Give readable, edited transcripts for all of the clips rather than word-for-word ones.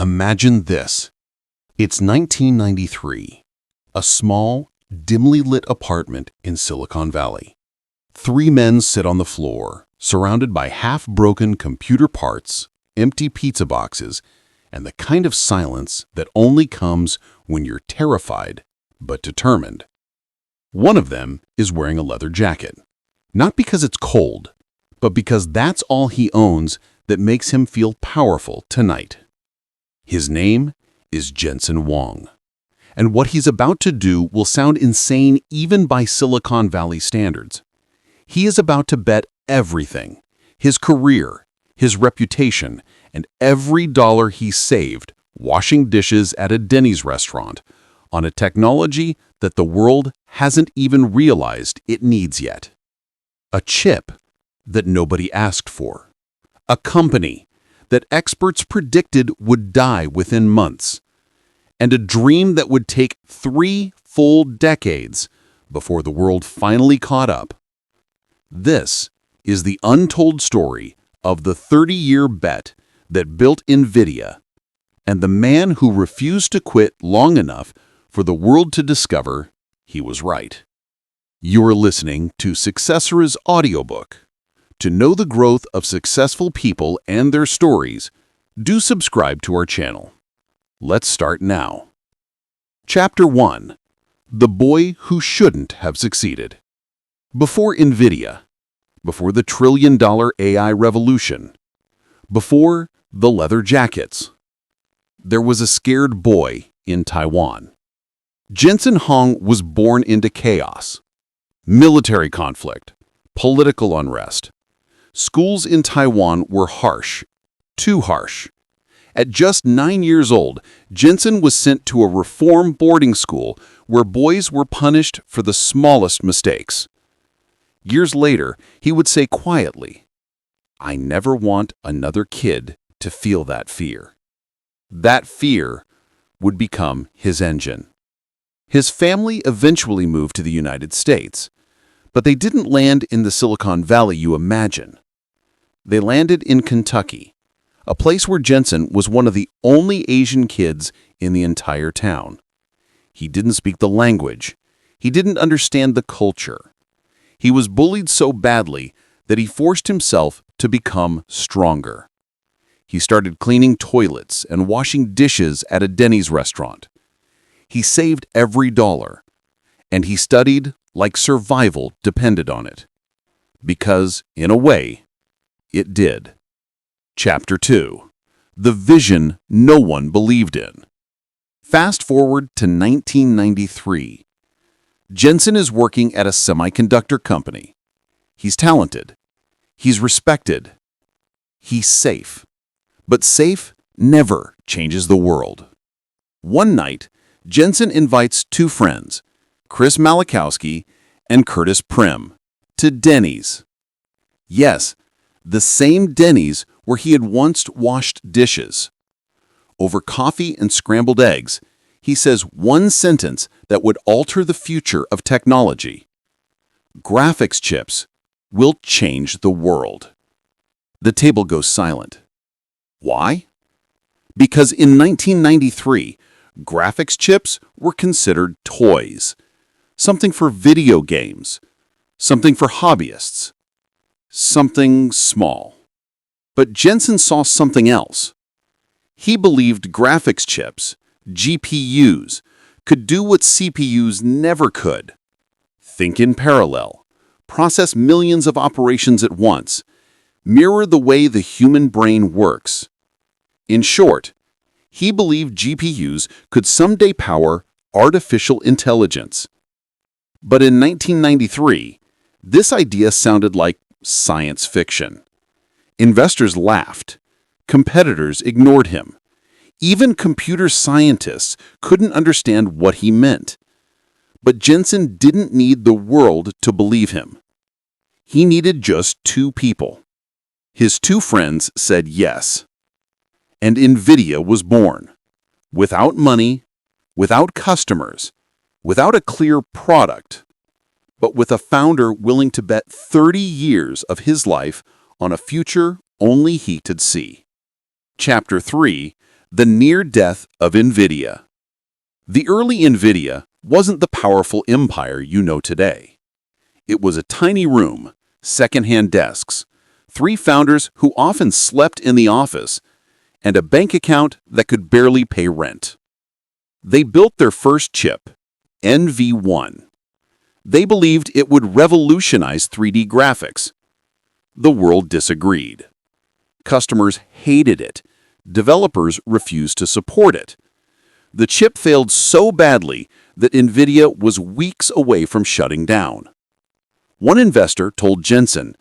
Imagine this. It's 1993. A small, dimly lit apartment in Silicon Valley. Three men sit on the floor, surrounded by half-broken computer parts, empty pizza boxes, and the kind of silence that only comes when you're terrified but determined. One of them is wearing a leather jacket. Not because it's cold, but because that's all he owns that makes him feel powerful tonight. His name is Jensen Huang. And what he's about to do will sound insane even by Silicon Valley standards. He is about to bet everything, his career, his reputation, and every dollar he saved washing dishes at a Denny's restaurant on a technology that the world hasn't even realized it needs yet. A chip that nobody asked for. A company that experts predicted would die within months. And a dream that would take 3 full decades before the world finally caught up. This is the untold story of the 30-year bet that built Nvidia and the man who refused to quit long enough for the world to discover he was right. You're listening to Successor's audiobook. To know the growth of successful people and their stories, do subscribe to our channel. Let's start now. Chapter 1. The Boy Who Shouldn't Have Succeeded. Before Nvidia, before the trillion-dollar AI revolution, before the leather jackets, there was a scared boy in Taiwan. Jensen Huang was born into chaos. Military conflict, political unrest. Schools in Taiwan were harsh, too harsh. At just 9 years old, Jensen was sent to a reform boarding school where boys were punished for the smallest mistakes. Years later, he would say quietly, "I never want another kid to feel that fear." That fear would become his engine. His family eventually moved to the United States, but they didn't land in the Silicon Valley you imagine. They landed in Kentucky, a place where Jensen was one of the only Asian kids in the entire town. He didn't speak the language. He didn't understand the culture. He was bullied so badly that he forced himself to become stronger. He started cleaning toilets and washing dishes at a Denny's restaurant. He saved every dollar, and he studied like survival depended on it. Because, in a way, it did. Chapter 2. The Vision No One Believed In. Fast forward to 1993. Jensen is working at a semiconductor company. He's talented. He's respected. He's safe. But safe never changes the world. One night, Jensen invites two friends, Chris Malachowski and Curtis Prim, to Denny's. Yes, the same Denny's where he had once washed dishes. Over coffee and scrambled eggs, he says one sentence that would alter the future of technology. Graphics chips will change the world. The table goes silent. Why? Because in 1993, graphics chips were considered toys, something for video games, something for hobbyists, something small. But Jensen saw something else. He believed graphics chips, GPUs, could do what CPUs never could. Think in parallel, process millions of operations at once, mirror the way the human brain works. In short, he believed GPUs could someday power artificial intelligence. But in 1993, this idea sounded like science fiction. Investors laughed. Competitors ignored him. Even computer scientists couldn't understand what he meant. But Jensen didn't need the world to believe him. He needed just 2 people. His 2 friends said yes. And Nvidia was born. Without money, without customers, without a clear product, but with a founder willing to bet 30 years of his life on a future only he could see. Chapter 3. The near death of Nvidia. The early Nvidia wasn't the powerful empire you know today. It was a tiny room, second-hand desks, 3 founders who often slept in the office, and a bank account that could barely pay rent. They built their first chip, NV1. They believed it would revolutionize 3D graphics. The world disagreed. Customers hated it. Developers refused to support it. The chip failed so badly that Nvidia was weeks away from shutting down. One investor told Jensen,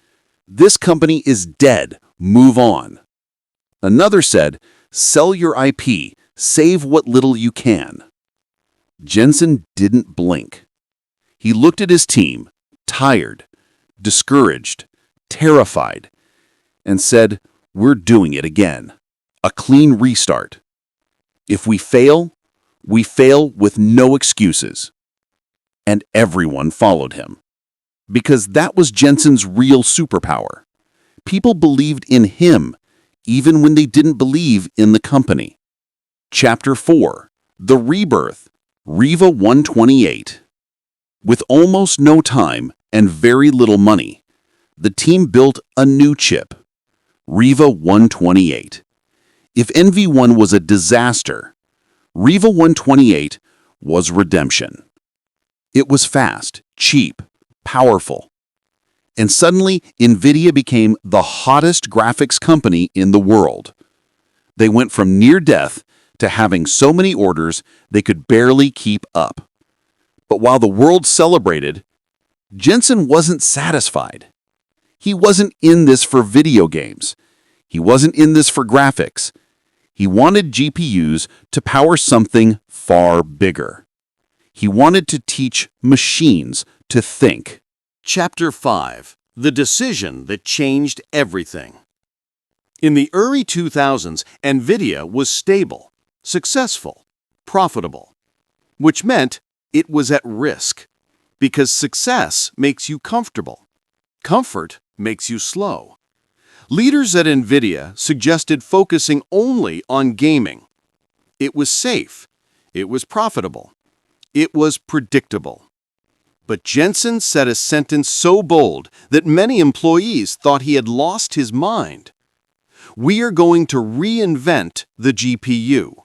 "This company is dead. Move on." Another said, "Sell your IP. Save what little you can." Jensen didn't blink. He looked at his team, tired, discouraged, terrified, and said, "We're doing it again. A clean restart. If we fail with no excuses." And everyone followed him. Because that was Jensen's real superpower. People believed in him, even when they didn't believe in the company. Chapter 4. The Rebirth, Riva 128. With almost no time and very little money, the team built a new chip, Riva 128. If NV1 was a disaster, Riva 128 was redemption. It was fast, cheap, powerful. And suddenly, Nvidia became the hottest graphics company in the world. They went from near death to having so many orders they could barely keep up. But while the world celebrated, Jensen wasn't satisfied. He wasn't in this for video games. He wasn't in this for graphics. He wanted GPUs to power something far bigger. He wanted to teach machines to think. Chapter 5. The Decision That Changed Everything. In the early 2000s, Nvidia was stable, successful, profitable, which meant it was at risk, because success makes you comfortable. Comfort makes you slow. Leaders at Nvidia suggested focusing only on gaming. It was safe. It was profitable. It was predictable. But Jensen said a sentence so bold that many employees thought he had lost his mind. "We are going to reinvent the GPU."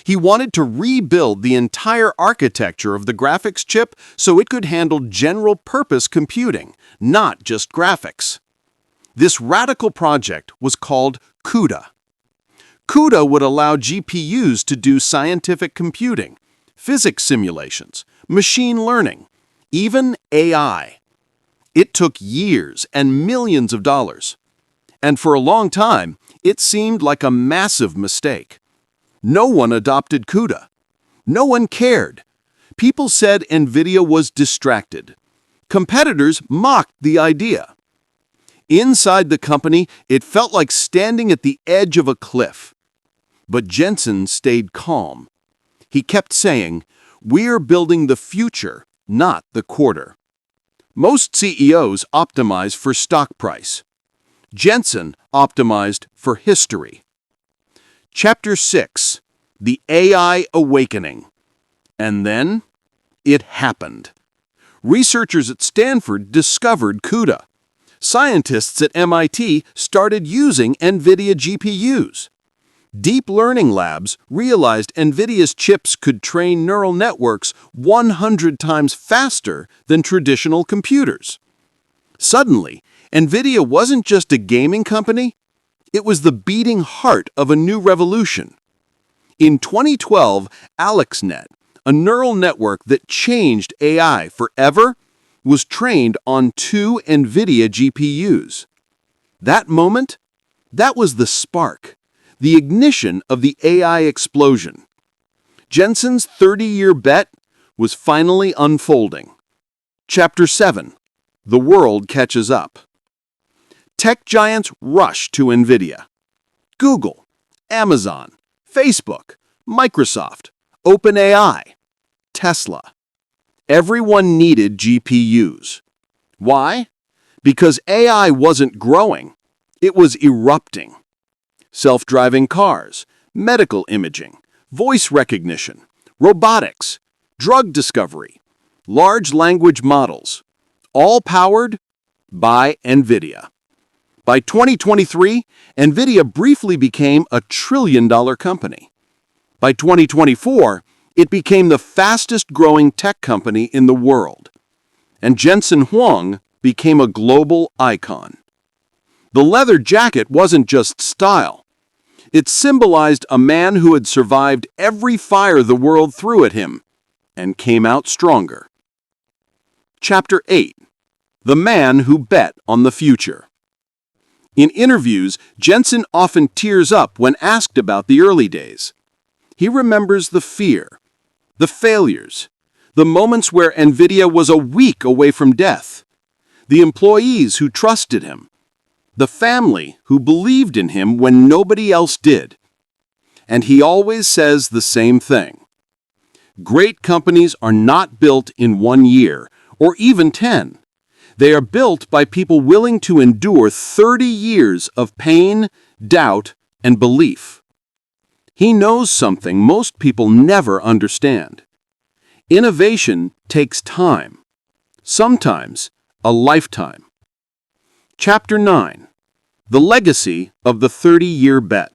He wanted to rebuild the entire architecture of the graphics chip so it could handle general-purpose computing, not just graphics. This radical project was called CUDA. CUDA would allow GPUs to do scientific computing, physics simulations, machine learning, even AI. It took years and millions of dollars. And for a long time, it seemed like a massive mistake. No one adopted CUDA. No one cared. People said Nvidia was distracted. Competitors mocked the idea. Inside the company, it felt like standing at the edge of a cliff. But Jensen stayed calm. He kept saying, "We're building the future, not the quarter." Most CEOs optimize for stock price. Jensen optimized for history. Chapter 6. The AI Awakening. And then, it happened. Researchers at Stanford discovered CUDA. Scientists at MIT started using NVIDIA GPUs. Deep learning labs realized NVIDIA's chips could train neural networks 100 times faster than traditional computers. Suddenly, NVIDIA wasn't just a gaming company, it was the beating heart of a new revolution. In 2012, AlexNet, a neural network that changed AI forever, was trained on 2 NVIDIA GPUs. That moment, that was the spark, the ignition of the AI explosion. Jensen's 30-year bet was finally unfolding. Chapter 7. The World Catches Up. Tech giants rush to NVIDIA. Google, Amazon, Facebook, Microsoft, OpenAI, Tesla. Everyone needed GPUs. Why? Because AI wasn't growing. It was erupting. Self-driving cars, medical imaging, voice recognition, robotics, drug discovery, large language models, all powered by Nvidia. By 2023, Nvidia briefly became a trillion-dollar company. By 2024, it became the fastest-growing tech company in the world. And Jensen Huang became a global icon. The leather jacket wasn't just style. It symbolized a man who had survived every fire the world threw at him and came out stronger. Chapter 8. The Man Who Bet on the Future. In interviews, Jensen often tears up when asked about the early days. He remembers the fear, the failures, the moments where Nvidia was a week away from death, the employees who trusted him, the family who believed in him when nobody else did. And he always says the same thing. Great companies are not built in 1 year, or even 10. They are built by people willing to endure 30 years of pain, doubt, and belief. He knows something most people never understand. Innovation takes time, sometimes a lifetime. Chapter 9. The Legacy of the 30-Year Bet.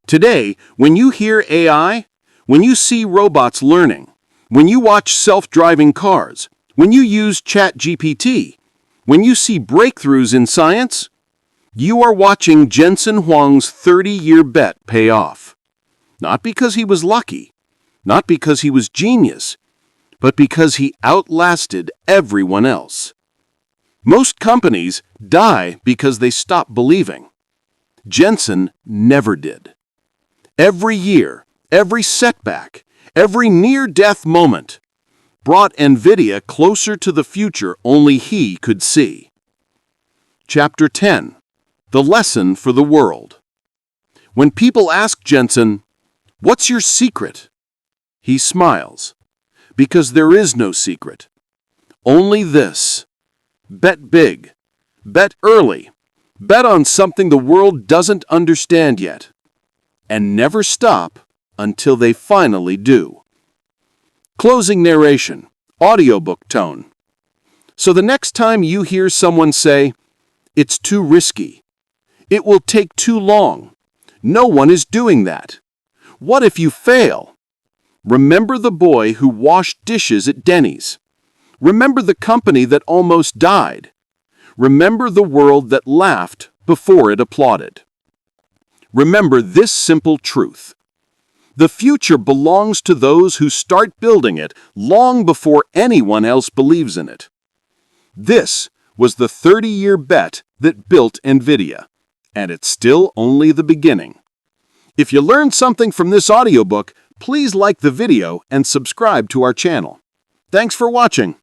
Today, when you hear AI, when you see robots learning, when you watch self-driving cars, when you use ChatGPT, when you see breakthroughs in science, you are watching Jensen Huang's 30-year bet pay off. Not because he was lucky, not because he was genius, but because he outlasted everyone else. Most companies die because they stop believing. Jensen never did. Every year, every setback, every near-death moment brought Nvidia closer to the future only he could see. Chapter 10. The Lesson for the World. When people ask Jensen, "What's your secret?" he smiles, because there is no secret. Only this: bet big, bet early, bet on something the world doesn't understand yet, and never stop until they finally do. Closing narration, audiobook tone. So the next time you hear someone say, "It's too risky," "It will take too long," "No one is doing that," "What if you fail?" remember the boy who washed dishes at Denny's. Remember the company that almost died. Remember the world that laughed before it applauded. Remember this simple truth: the future belongs to those who start building it long before anyone else believes in it. This was the 30-year bet that built Nvidia, and it's still only the beginning. If you learned something from this audiobook, please like the video and subscribe to our channel. Thanks for watching.